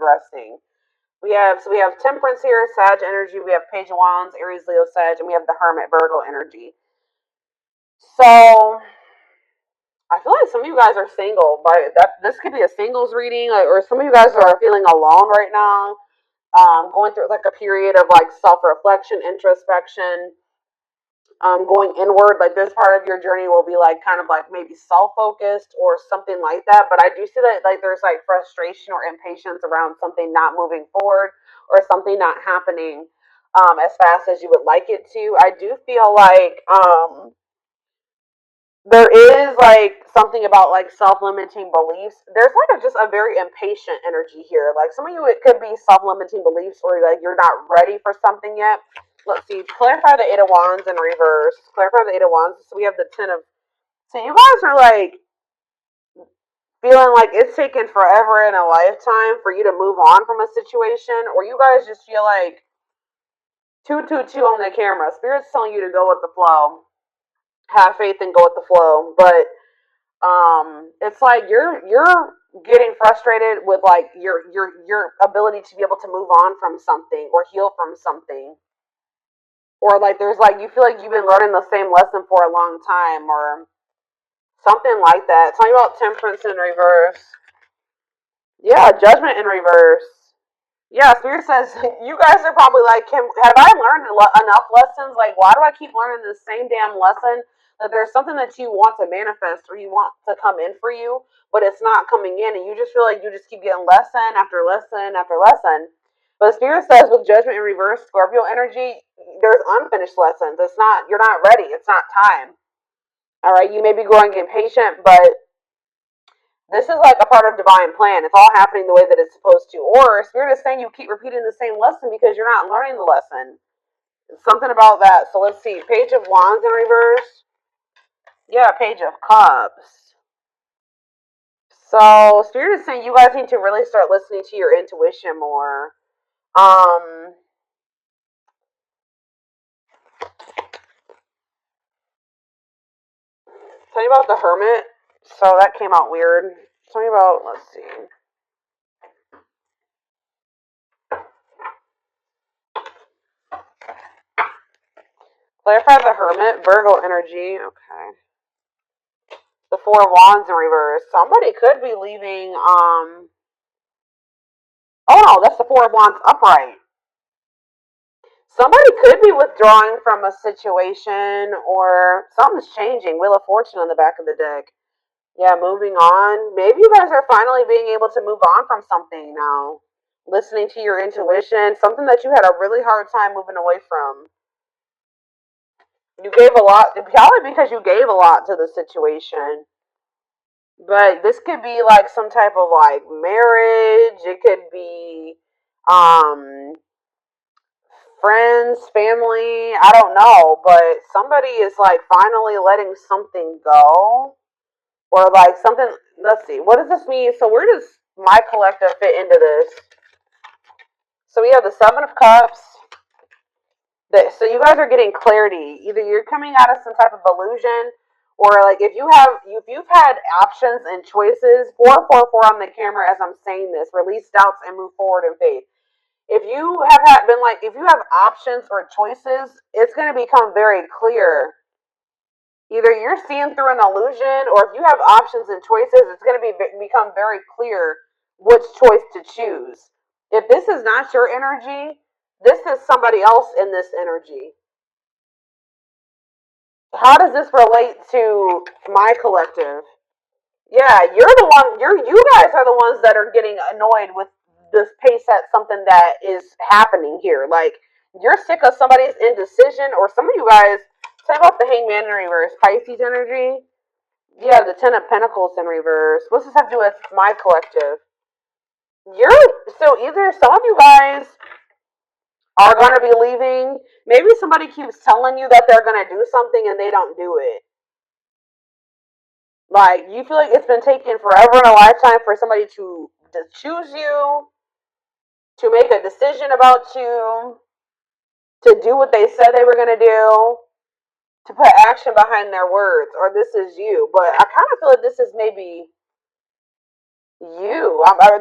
progressing. We have Temperance here, Sag energy. We have Page of Wands, Aries, Leo, Sag, and we have the Hermit, Virgo energy. So I feel like some of you guys are single, but this could be a singles reading, or some of you guys are feeling alone right now, going through like a period of like self-reflection, introspection, going inward. Like this part of your journey will be like kind of like maybe self-focused or something like that. But I do see that like there's like frustration or impatience around something not moving forward or something not happening as fast as you would like it to. I do feel like there is like something about like self-limiting beliefs. There's like just a very impatient energy here. Like some of you, it could be self-limiting beliefs, or like you're not ready for something yet. Let's see. Clarify the Eight of Wands in reverse. Clarify the Eight of Wands. So we have the Ten of. So you guys are like feeling like it's taken forever in a lifetime for you to move on from a situation, or you guys just feel like 222 on the camera. Spirit's telling you to go with the flow. Have faith and go with the flow. But it's like you're getting frustrated with like your ability to be able to move on from something or heal from something, or like there's like you feel like you've been learning the same lesson for a long time or something like that. Tell me about Temperance in reverse. Yeah, Judgment in reverse. Yeah, Spirit says you guys are probably like, have I learned enough lessons? Like, why do I keep learning the same damn lesson? That there's something that you want to manifest or you want to come in for you, but it's not coming in, and you just feel like you just keep getting lesson after lesson after lesson. But Spirit says with Judgment in reverse, Scorpio energy, there's unfinished lessons. It's not, you're not ready. It's not time. All right, you may be growing impatient, but this is like a part of divine plan. It's all happening the way that it's supposed to. Or Spirit is saying you keep repeating the same lesson because you're not learning the lesson. Something about that. So let's see. Page of Wands in reverse. Yeah, Page of Cups. So Spirit is saying you guys need to really start listening to your intuition more. Tell me about the Hermit. So that came out weird. Tell me about, let's see. Clarify the Hermit, Virgo energy. Okay. The Four of Wands in reverse. Somebody could be leaving, oh no, that's the Four of Wands upright. Somebody could be withdrawing from a situation or something's changing. Wheel of Fortune on the back of the deck. Yeah, moving on. Maybe you guys are finally being able to move on from something now. Listening to your intuition, something that you had a really hard time moving away from. You gave a lot, probably because you gave a lot to the situation. But this could be like some type of like marriage. It could be friends, family, I don't know, but somebody is like finally letting something go. Or like something, let's see, what does this mean? So where does my collective fit into this? So we have the Seven of Cups. So you guys are getting clarity. Either you're coming out of some type of illusion, or like if you've had options and choices, 444 on the camera as I'm saying this, release doubts and move forward in faith. If you have been like, if you have options or choices, it's going to become very clear. Either you're seeing through an illusion, or if you have options and choices, it's going to become very clear which choice to choose. If this is not your energy, this is somebody else in this energy. How does this relate to my collective? Yeah, you're the one. You guys are the ones that are getting annoyed with this pace at something that is happening here. Like you're sick of somebody's indecision, or some of you guys. Talk about the Hangman in reverse, Pisces energy. Yeah, the Ten of Pentacles in reverse. What's this have to do with my collective? So either some of you guys are going to be leaving. Maybe somebody keeps telling you that they're going to do something and they don't do it. Like, you feel like it's been taking forever in a lifetime for somebody to choose you, to make a decision about you, to do what they said they were going to do, to put action behind their words, or this is you. But I kind of feel like this is maybe,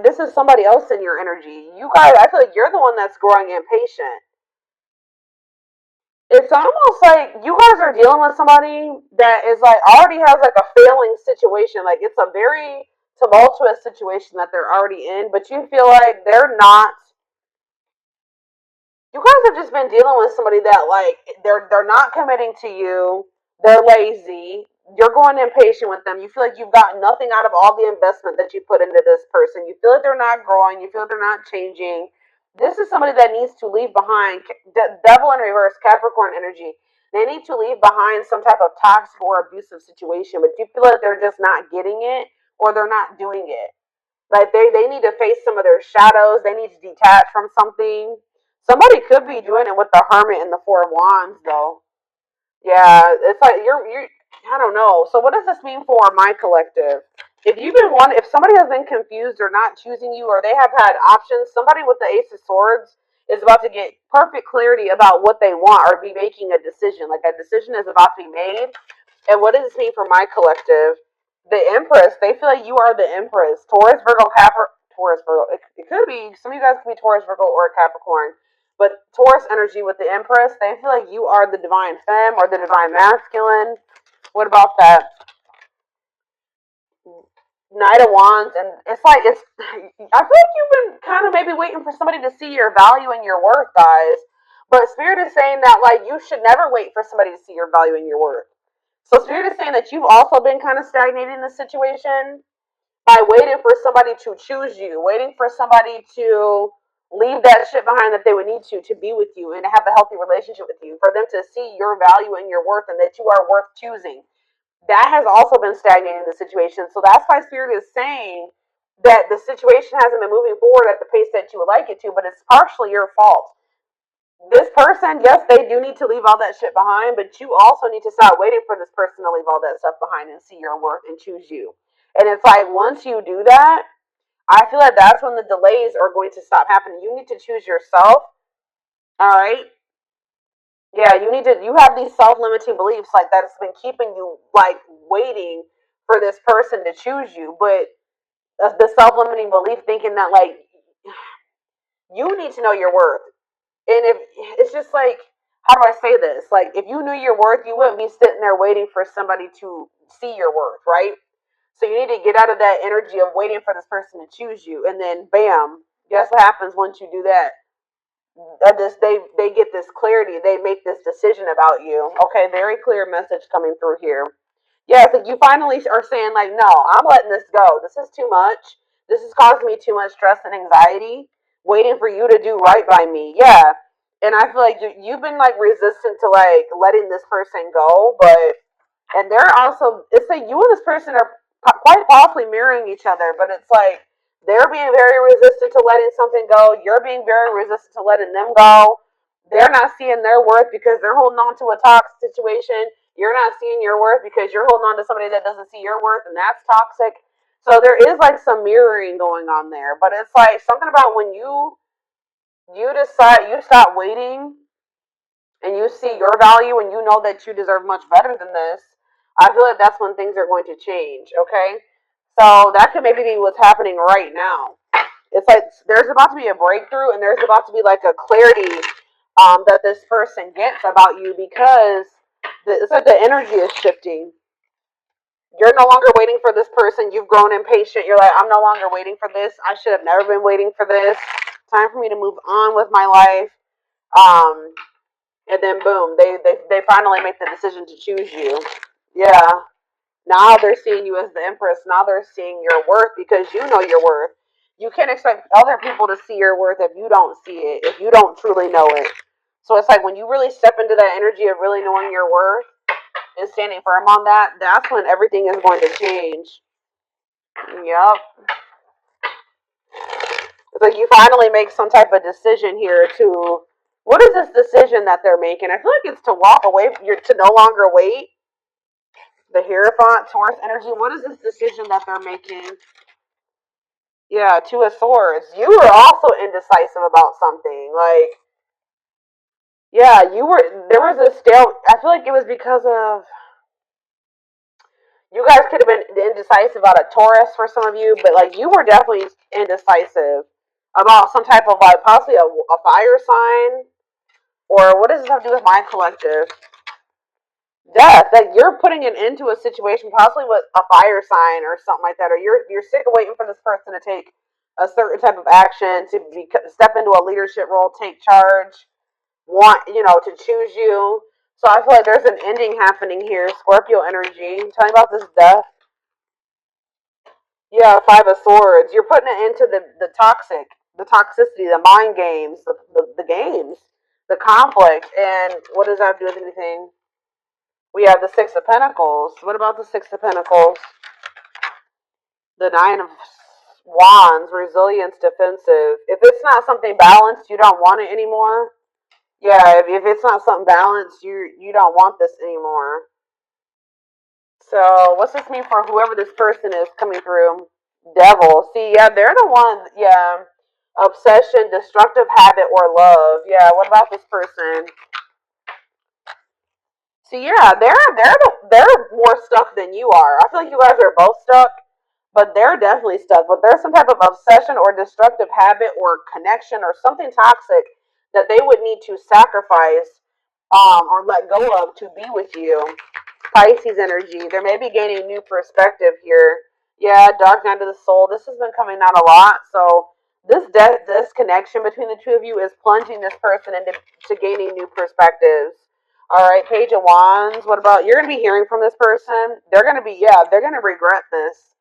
This is somebody else in your energy. You guys, I feel like you're the one that's growing impatient. It's almost like you guys are dealing with somebody that is like already has like a failing situation. Like it's a very tumultuous situation that they're already in, but you feel like they're not. You guys have just been dealing with somebody that like they're not committing to you. They're lazy. You're going impatient with them. You feel like you've gotten nothing out of all the investment that you put into this person. You feel like they're not growing. You feel like they're not changing. This is somebody that needs to leave behind devil in reverse, Capricorn energy. They need to leave behind some type of toxic or abusive situation, but you feel like they're just not getting it or they're not doing it. Like they need to face some of their shadows. They need to detach from something. Somebody could be doing it with the Hermit and the Four of Wands, though. Yeah, it's like you're. I don't know. So what does this mean for my collective? If somebody has been confused or not choosing you, or they have had options, somebody with the Ace of Swords is about to get perfect clarity about what they want or be making a decision. Like a decision is about to be made. And what does this mean for my collective? The Empress, they feel like you are the Empress. Taurus, Virgo, Taurus, Virgo. It could be, some of you guys could be Taurus, Virgo, or Capricorn. But Taurus energy with the Empress, they feel like you are the divine femme or the divine masculine. What about that? Knight of Wands, and it's like it's. I feel like you've been kind of maybe waiting for somebody to see your value and your worth, guys. But Spirit is saying that like you should never wait for somebody to see your value and your worth. So Spirit is saying that you've also been kind of stagnated in this situation by waiting for somebody to choose you, waiting for somebody to leave that shit behind that they would need to be with you and to have a healthy relationship with you, for them to see your value and your worth and that you are worth choosing. That has also been stagnating the situation. So that's why Spirit is saying that the situation hasn't been moving forward at the pace that you would like it to, but it's partially your fault. This person, yes, they do need to leave all that shit behind, but you also need to stop waiting for this person to leave all that stuff behind and see your worth and choose you. And it's like once you do that, I feel like that's when the delays are going to stop happening. You need to choose yourself. All right. Yeah, you have these self-limiting beliefs like that's been keeping you like waiting for this person to choose you, but the self-limiting belief thinking that like you need to know your worth. And if it's just like, how do I say this? Like if you knew your worth, you wouldn't be sitting there waiting for somebody to see your worth, right? So you need to get out of that energy of waiting for this person to choose you, and then bam, guess what happens once you do that? They get this clarity. They make this decision about you. Okay, very clear message coming through here. Yeah, so you finally are saying like, no, I'm letting this go. This is too much. This is causing me too much stress and anxiety. Waiting for you to do right by me. Yeah, and I feel like you've been like resistant to like letting this person go, but and they're also it's like you and this person are quite possibly mirroring each other, but it's like they're being very resistant to letting something go. You're being very resistant to letting them go. They're not seeing their worth because they're holding on to a toxic situation. You're not seeing your worth because you're holding on to somebody that doesn't see your worth, and that's toxic. So there is like some mirroring going on there, but it's like something about when you decide you stop waiting and you see your value and you know that you deserve much better than this, I feel like that's when things are going to change, okay? So that could maybe be what's happening right now. It's like there's about to be a breakthrough and there's about to be like a clarity that this person gets about you because it's like the energy is shifting. You're no longer waiting for this person. You've grown impatient. You're like, I'm no longer waiting for this. I should have never been waiting for this. Time for me to move on with my life. Um, and then boom, they finally make the decision to choose you. Yeah. Now they're seeing you as the Empress. Now they're seeing your worth because you know your worth. You can't expect other people to see your worth if you don't see it, if you don't truly know it. So it's like when you really step into that energy of really knowing your worth and standing firm on that, that's when everything is going to change. Yep. It's like you finally make some type of decision here to. What is this decision that they're making? I feel like it's to walk away. You're to no longer wait. The Hierophant, Taurus energy. What is this decision that they're making? Yeah, Two of Swords. You were also indecisive about something. Like, yeah, you were. There was a stale. I feel like it was because of You guys could have been indecisive about a Taurus for some of you, but like you were definitely indecisive about some type of like possibly a fire sign, or what does this have to do with my collective? Death. That you're putting it into a situation possibly with a fire sign or something like that, or you're sick of waiting for this person to take a certain type of action to step into a leadership role, take charge, want to choose you. So I feel like there's an ending happening here. Scorpio energy. Tell me about this death. Yeah, Five of Swords. You're putting it into the toxicity, the mind games, the games, the conflict. And what does that have to do with anything? We have the Six of Pentacles. What about the Six of Pentacles? The Nine of Wands, resilience, defensive. If it's not something balanced, you don't want it anymore. Yeah, if it's not something balanced, you don't want this anymore. So what's this mean for whoever this person is coming through? Devil. See, yeah, they're the one. Yeah, obsession, destructive habit, or love. Yeah. What about this person? See, yeah, they're more stuck than you are. I feel like you guys are both stuck, but they're definitely stuck. But there's some type of obsession or destructive habit or connection or something toxic that they would need to sacrifice or let go of to be with you. Pisces energy. They may be gaining new perspective here. Yeah, dark night of the soul. This has been coming out a lot. So this connection between the two of you is plunging this person into gaining new perspectives. All right, Page of Wands. What about you're going to be hearing from this person? They're going to be they're going to regret this.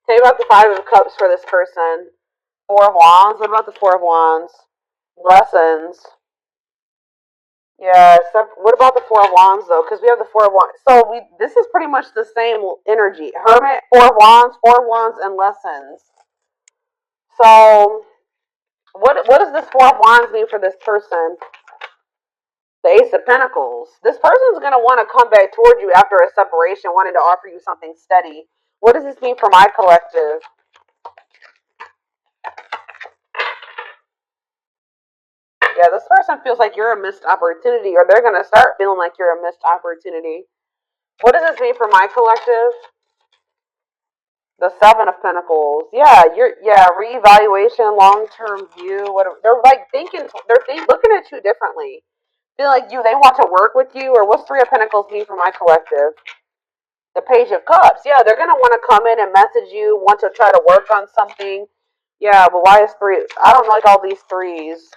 Tell me about the Five of Cups for this person. Four of Wands. What about the Four of Wands? Lessons. Yeah, what about the Four of Wands though? Because we have the Four of Wands. So this is pretty much the same energy. Hermit, Four of Wands, and lessons. So what does this Four of Wands mean for this person? The Ace of Pentacles. This person's gonna want to come back toward you after a separation, wanting to offer you something steady. What does this mean for my collective? Yeah, this person feels like you're a missed opportunity, or they're gonna start feeling like you're a missed opportunity. What does this mean for my collective? The Seven of Pentacles. Yeah, reevaluation, long term view. What they're like thinking, looking at you differently. Feel like they want to work with you, or what's Three of Pentacles mean for my collective? The Page of Cups. Yeah, they're gonna want to come in and message you, want to try to work on something. Yeah, but why is three? I don't like all these threes.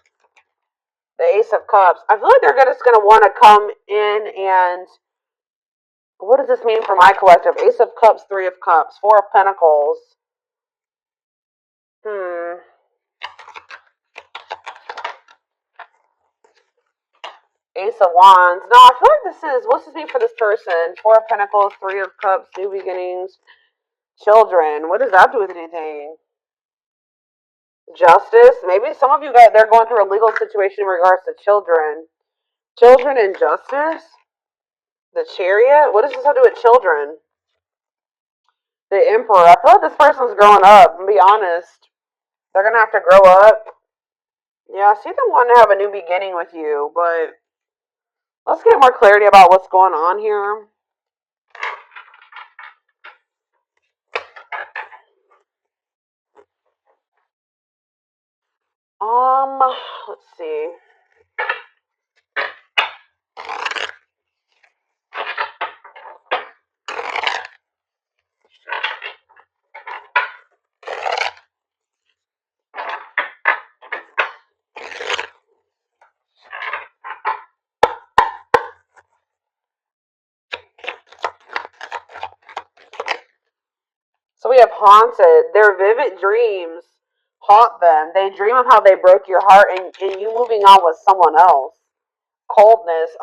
The Ace of Cups. I feel like they're just gonna want to come in and. What does this mean for my collective? Ace of Cups, Three of Cups, Four of Pentacles. Ace of Wands. No, I feel like this is, what's this mean for this person? Four of Pentacles, Three of Cups, new beginnings, children. What does that do with anything? Justice. Maybe some of you guys, they're going through a legal situation in regards to children. Children and justice? The Chariot? What does this have to do with children? The Emperor. I feel like this person's growing up, to be honest. They're going to have to grow up. Yeah, I see them wanting to have a new beginning with you, but let's get more clarity about what's going on here. Let's see. So we have haunted. Their vivid dreams haunt them. They dream of how they broke your heart and you moving on with someone else. Coldness.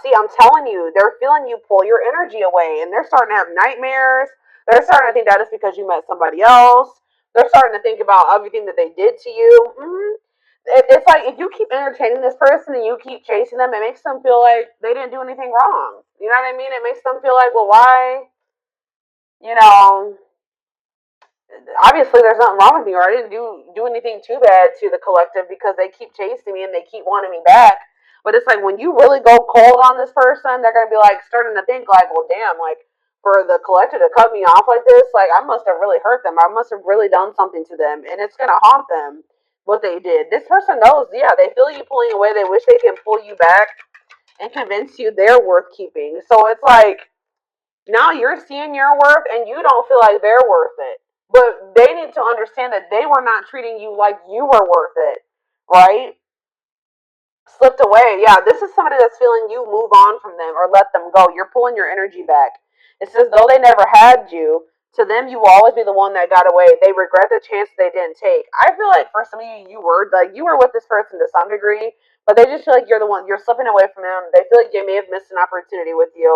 See, I'm telling you, they're feeling you pull your energy away and they're starting to have nightmares. They're starting to think that it's because you met somebody else. They're starting to think about everything that they did to you. It's like if you keep entertaining this person and you keep chasing them, it makes them feel like they didn't do anything wrong. You know what I mean? It makes them feel like, well, why? You know, obviously there's nothing wrong with me, or I didn't do anything too bad to the collective because they keep chasing me and they keep wanting me back. But it's like when you really go cold on this person, they're gonna be like starting to think like, well, damn, like for the collector to cut me off like this, like I must have really hurt them. I must have really done something to them, and it's gonna haunt them what they did. This person knows, yeah, they feel you pulling away. They wish they can pull you back and convince you they're worth keeping. So it's like now you're seeing your worth, and you don't feel like they're worth it. But they need to understand that they were not treating you like you were worth it, right? Slipped away. Yeah, this is somebody that's feeling you move on from them or let them go. You're pulling your energy back. It's as though they never had you. To them, you will always be the one that got away. They regret the chance they didn't take. I feel like for some of you, you were with this person to some degree, but they just feel like you're the one. You're slipping away from them. They feel like they may have missed an opportunity with you.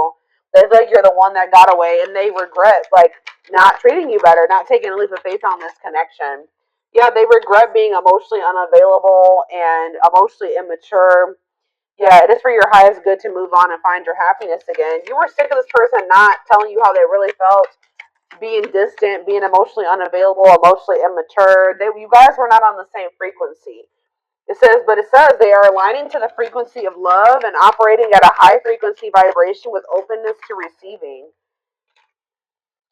They feel like you're the one that got away, and they regret like not treating you better, not taking a leap of faith on this connection. Yeah, they regret being emotionally unavailable and emotionally immature. Yeah, it is for your highest good to move on and find your happiness again. You were sick of this person not telling you how they really felt, being distant, being emotionally unavailable, emotionally immature. You guys were not on the same frequency. It says they are aligning to the frequency of love and operating at a high frequency vibration with openness to receiving.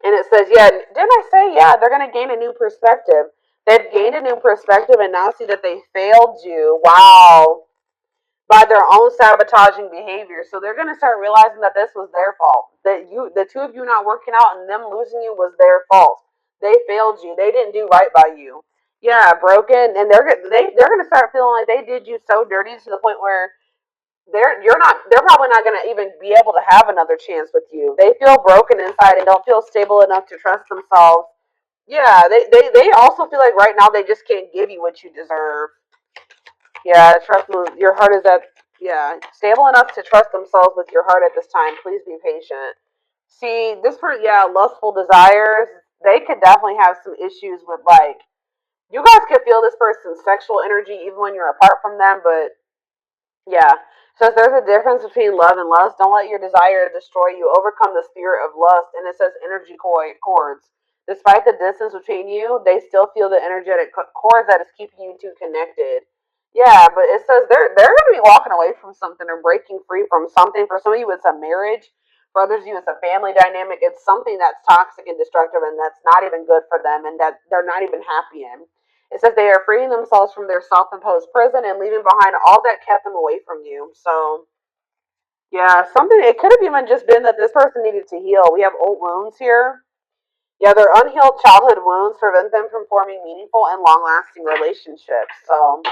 And it says, yeah, didn't I say, yeah, they're going to gain a new perspective. They've gained a new perspective and now see that they failed you. Wow. By their own sabotaging behavior. So they're going to start realizing that this was their fault. The two of you not working out and them losing you was their fault. They failed you. They didn't do right by you. Yeah, broken. And they're going to start feeling like they did you so dirty to the point where they're probably not going to even be able to have another chance with you. They feel broken inside and don't feel stable enough to trust themselves. Yeah, they also feel like right now they just can't give you what you deserve. Yeah, trust your heart is at, yeah, stable enough to trust themselves with your heart at this time. Please be patient. See, this for, yeah, lustful desires, they could definitely have some issues with like, you guys could feel this person's sexual energy even when you're apart from them, but yeah. So there's a difference between love and lust. Don't let your desire destroy you. Overcome the spirit of lust. And it says energy cords. Despite the distance between you, they still feel the energetic cords that is keeping you two connected. Yeah, but it says they're going to be walking away from something or breaking free from something. For some of you, it's a marriage. For others of you, it's a family dynamic. It's something that's toxic and destructive and that's not even good for them and that they're not even happy in. It says they are freeing themselves from their self imposed prison and leaving behind all that kept them away from you. So, yeah, something, it could have even just been that this person needed to heal. We have old wounds here. Yeah, their unhealed childhood wounds prevent them from forming meaningful and long lasting relationships. So,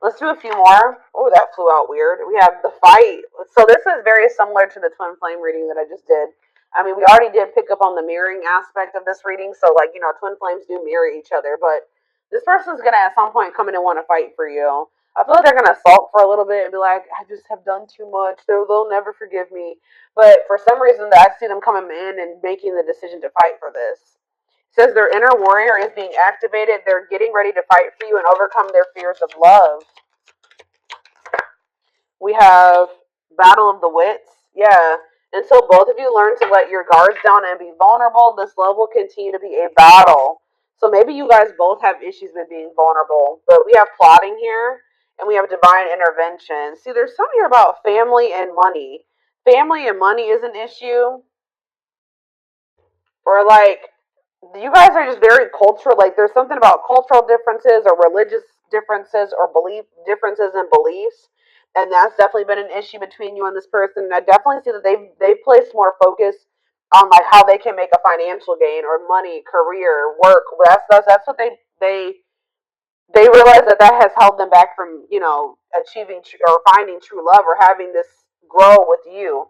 let's do a few more. Oh, that flew out weird. We have the fight. So this is very similar to the twin flame reading that I just did. I mean, we already did pick up on the mirroring aspect of this reading. So, like, twin flames do mirror each other. But this person's going to at some point come in and want to fight for you. I feel like they're going to sulk for a little bit and be like, I just have done too much. They'll never forgive me. But for some reason, I see them coming in and making the decision to fight for this. It says their inner warrior is being activated. They're getting ready to fight for you and overcome their fears of love. We have Battle of the Wits. Yeah. Until both of you learn to let your guards down and be vulnerable, this love will continue to be a battle. So maybe you guys both have issues with being vulnerable. But we have plotting here and we have divine intervention. See, there's something here about family and money. Family and money is an issue. Or like you guys are just very cultural. Like there's something about cultural differences or religious differences or belief differences in beliefs, and that's definitely been an issue between you and this person. And I definitely see that they place more focus on like how they can make a financial gain or money, career, work. That's what they realize that that has held them back from achieving or finding true love or having this grow with you.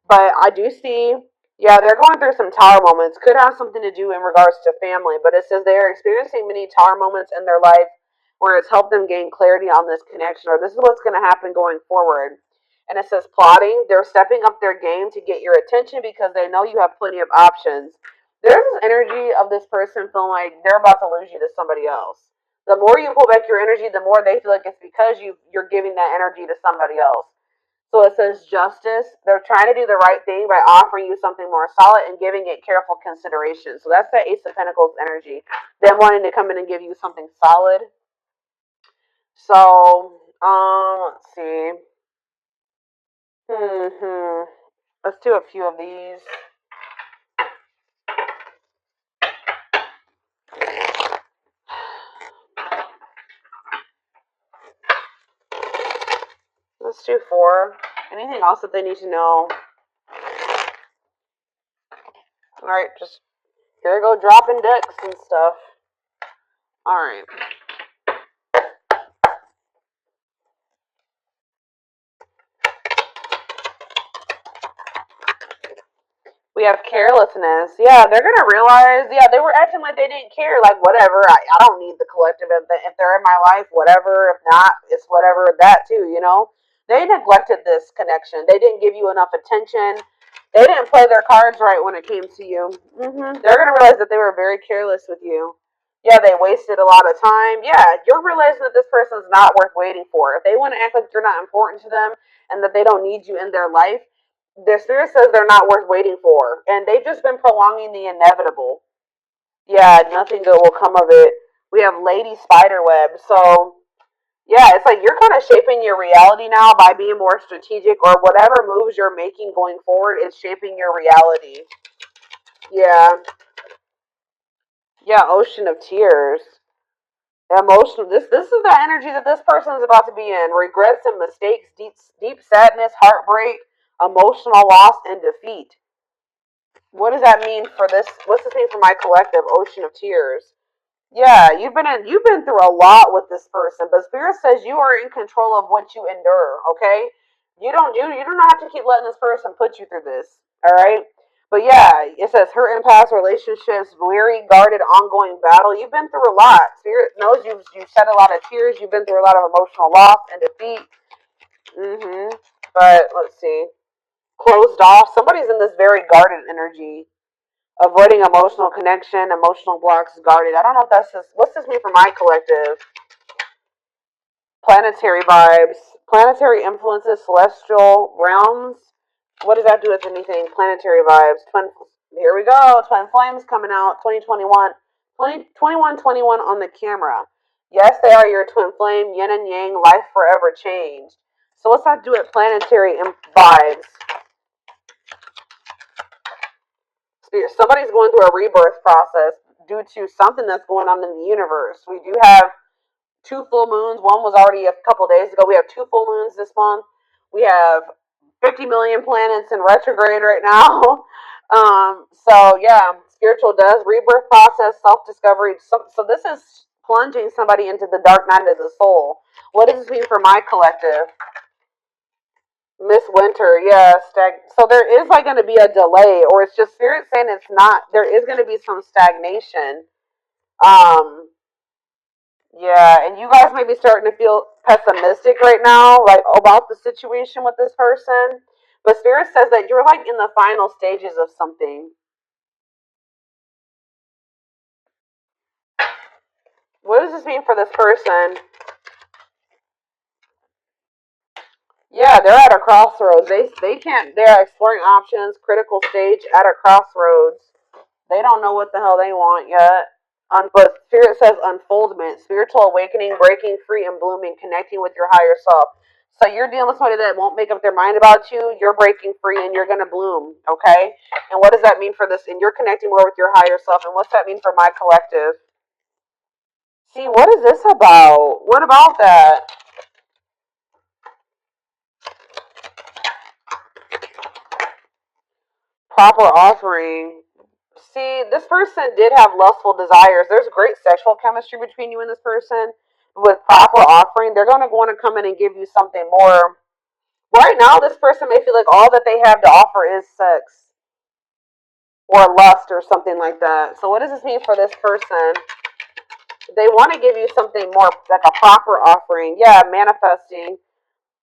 But I do see, yeah, they're going through some tower moments. Could have something to do in regards to family, but it says they are experiencing many tower moments in their life where it's helped them gain clarity on this connection, or this is what's going to happen going forward. And it says plotting. They're stepping up their game to get your attention because they know you have plenty of options. There's this energy of this person feeling like they're about to lose you to somebody else. The more you pull back your energy, the more they feel like it's because you're giving that energy to somebody else. So it says justice. They're trying to do the right thing by offering you something more solid and giving it careful consideration. So that's the Ace of Pentacles energy. Them wanting to come in and give you something solid. So, let's see. Let's do a few of these. Let's do 4. Anything else that they need to know? Alright, just here we go, dropping decks and stuff. Alright. We have carelessness. Yeah, they're going to realize, yeah, they were acting like they didn't care. Like, whatever, I don't need the collective. If they're in my life, whatever. If not, it's whatever, that too, you know? They neglected this connection. They didn't give you enough attention. They didn't play their cards right when it came to you. They're going to realize that they were very careless with you. Yeah, they wasted a lot of time. Yeah, you're realizing that this person's not worth waiting for. If they want to act like you're not important to them and that they don't need you in their life, their spirit says they're not worth waiting for, and they've just been prolonging the inevitable. Yeah, nothing good will come of it. We have Lady Spiderweb, so yeah, it's like you're kind of shaping your reality now by being more strategic, or whatever moves you're making going forward is shaping your reality. Yeah, yeah, Ocean of Tears. Emotional. This is the energy that this person is about to be in. Regrets and mistakes, deep sadness, heartbreak, emotional loss, and defeat. What does that mean for this? What's this mean for my collective? Ocean of Tears. Yeah, you've been through a lot with this person, but Spirit says you are in control of what you endure. Okay, you do not have to keep letting this person put you through this. All right, but yeah, it says hurt in past relationships, weary, guarded, ongoing battle. You've been through a lot. Spirit knows you've shed a lot of tears. You've been through a lot of emotional loss and defeat. But let's see, closed off. Somebody's in this very guarded energy. Avoiding emotional connection, emotional blocks, guarded. I don't know if that's just, what's this mean for my collective? Planetary vibes, planetary influences, celestial realms. What does that do with anything? Planetary vibes. Here we go. Twin flames coming out. 2021. 2121 on the camera. Yes, they are your twin flame. Yin and yang. Life forever changed. So what's that do with planetary vibes? Somebody's going through a rebirth process due to something that's going on in the universe. We do have 2 full moons. One was already a couple days ago. We have 2 full moons this month. We have 50 million planets in retrograde right now. So yeah, spiritual does rebirth process, self-discovery. So this is plunging somebody into the dark night of the soul. What does this mean for my collective? Miss Winter, yeah, so there is like going to be a delay, or it's just spirit saying it's not. There is going to be some stagnation. Yeah, and you guys may be starting to feel pessimistic right now, like about the situation with this person. But spirit says that you're like in the final stages of something. What does this mean for this person? Yeah, they're at a crossroads. They can't. They're exploring options. Critical stage at a crossroads. They don't know what the hell they want yet. But Spirit says unfoldment, spiritual awakening, breaking free and blooming, connecting with your higher self. So you're dealing with somebody that won't make up their mind about you. You're breaking free and you're going to bloom, okay? And what does that mean for this? And you're connecting more with your higher self. And what's that mean for my collective? See, what is this about? What about that? Proper offering. See, this person did have lustful desires. There's great sexual chemistry between you and this person. With proper offering, they're going to want to come in and give you something more. Right now, this person may feel like all that they have to offer is sex or lust or something like that. So what does this mean for this person? They want to give you something more, like a proper offering. Yeah, manifesting.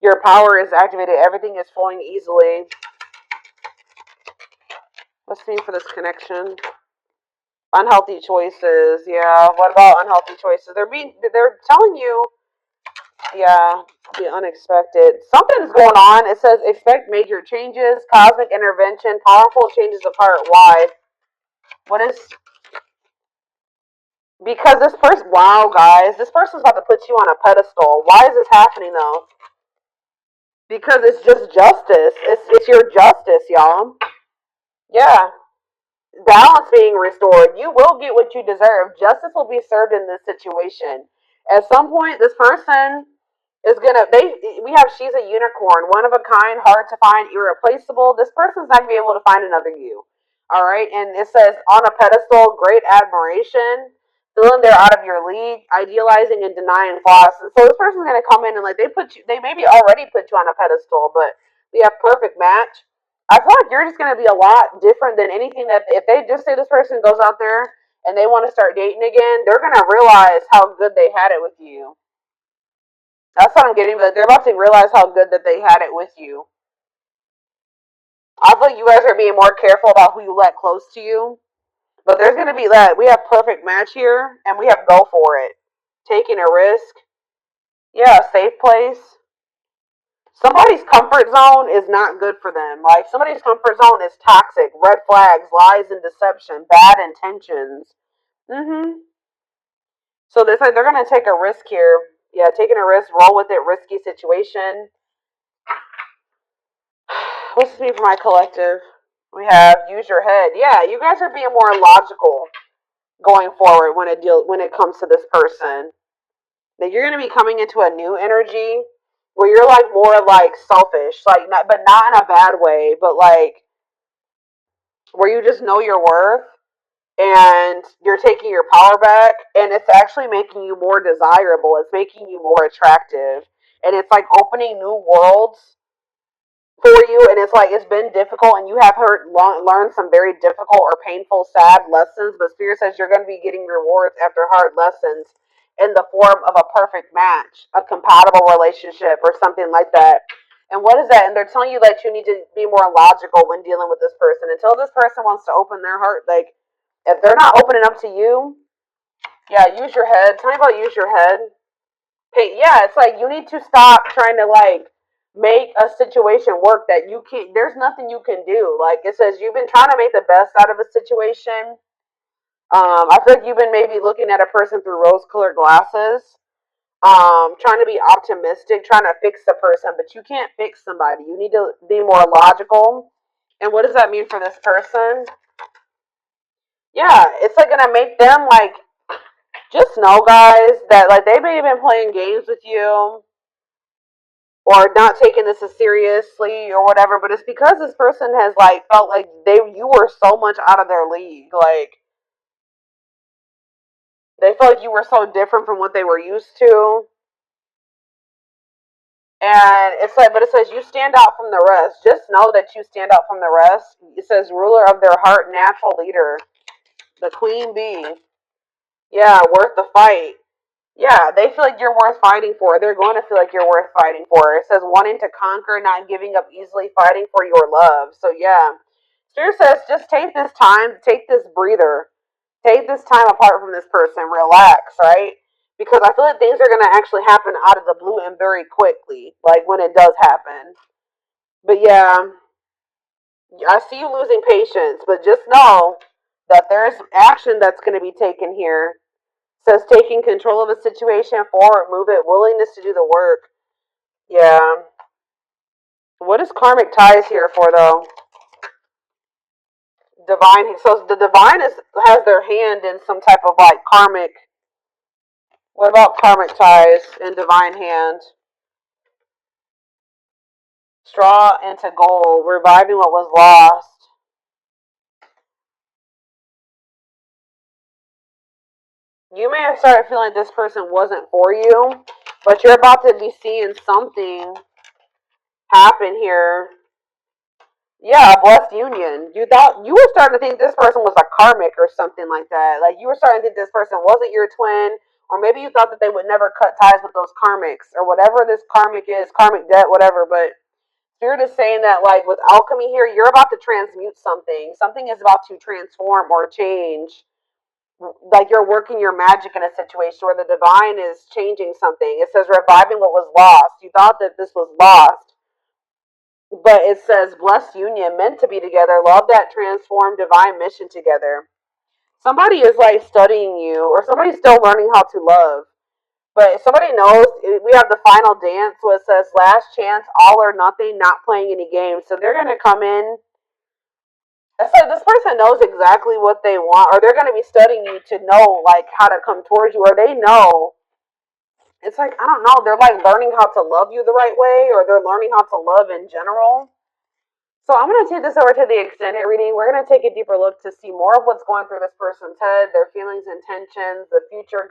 Your power is activated. Everything is flowing easily. What's the mean for this connection? Unhealthy choices. Yeah, what about unhealthy choices? They're telling you, yeah, the unexpected. Something's going on. It says expect major changes, cosmic intervention, powerful changes of heart. Why? What is? Because this person, wow, guys, this person's about to put you on a pedestal. Why is this happening though? Because it's just justice. It's your justice, y'all. Yeah. Balance being restored. You will get what you deserve. Justice will be served in this situation. At some point, this person is gonna we have she's a unicorn, one of a kind, hard to find, irreplaceable. This person's not gonna be able to find another you. All right, and it says on a pedestal, great admiration, feeling they're out of your league, idealizing and denying flaws. And so this person's gonna come in and like they maybe already put you on a pedestal, but we have perfect match. I feel like you're just gonna be a lot different than anything that if they just say this person goes out there and they want to start dating again, they're gonna realize how good they had it with you. That's what I'm getting. But they're about to realize how good that they had it with you. I feel like you guys are being more careful about who you let close to you. But there's gonna be that. We have perfect match here, and we have go for it. Taking a risk. Yeah, safe place. Somebody's comfort zone is not good for them. Like somebody's comfort zone is toxic. Red flags, lies and deception, bad intentions. So they're gonna take a risk here. Yeah, taking a risk, roll with it, risky situation. What's this mean for my collective? We have use your head. Yeah, you guys are being more logical going forward when it comes to this person. That you're gonna be coming into a new energy where you're like more like selfish, like not, but not in a bad way, but like where you just know your worth and you're taking your power back, and it's actually making you more desirable. It's making you more attractive, and it's like opening new worlds for you, and it's like it's been difficult and you have learned some very difficult or painful sad lessons, but spirit says you're going to be getting rewards after hard lessons in the form of a perfect match, a compatible relationship or something like that. And what is that? And they're telling you that you need to be more logical when dealing with this person. Until this person wants to open their heart, like if they're not opening up to you, yeah, use your head. Tell me about use your head. Hey, yeah, it's like you need to stop trying to like make a situation work that you can't. There's nothing you can do. Like it says, you've been trying to make the best out of a situation. I feel like you've been maybe looking at a person through rose-colored glasses. Trying to be optimistic, trying to fix the person, but you can't fix somebody. You need to be more logical. And what does that mean for this person? Yeah, it's like gonna make them like just know, guys, that like they've been playing games with you or not taking this as seriously or whatever, but it's because this person has like felt like you were so much out of their league. Like they felt like you were so different from what they were used to. And it's like, but it says you stand out from the rest. Just know that you stand out from the rest. It says ruler of their heart, natural leader, the queen bee. Yeah, worth the fight. Yeah, they feel like you're worth fighting for. They're going to feel like you're worth fighting for. It says wanting to conquer, not giving up easily, fighting for your love. So yeah, Spirit says just take this time, take this breather, take this time apart from this person, relax, right? Because I feel like things are going to actually happen out of the blue and very quickly, like when it does happen. But yeah, I see you losing patience, but just know that there's action that's going to be taken here. It says taking control of a situation, forward, move it, willingness to do the work. Yeah. What is karmic ties here for though? Divine. So the divine has their hand in some type of like karmic. What about karmic ties and divine hand? Straw into gold, reviving what was lost. You may have started feeling like this person wasn't for you, but you're about to be seeing something happen here. Yeah, a blessed union. You thought you were starting to think this person was a karmic or something like that. Like you were starting to think this person wasn't your twin, or maybe you thought that they would never cut ties with those karmics or whatever this karmic is, karmic debt, whatever. But Spirit is saying that like with alchemy here, you're about to transmute something. Something is about to transform or change. Like you're working your magic in a situation where the divine is changing something. It says reviving what was lost. You thought that this was lost, but it says blessed union, meant to be together, love that transformed divine mission together. Somebody is like studying you, or somebody's still learning how to love. But somebody knows we have the final dance where it says last chance, all or nothing, not playing any games. So they're gonna come in. It's like this person knows exactly what they want, or they're gonna be studying you to know like how to come towards you, or they know. It's like, I don't know, they're like learning how to love you the right way, or they're learning how to love in general. So I'm going to take this over to the extended reading. We're going to take a deeper look to see more of what's going through this person's head, their feelings, intentions, the future.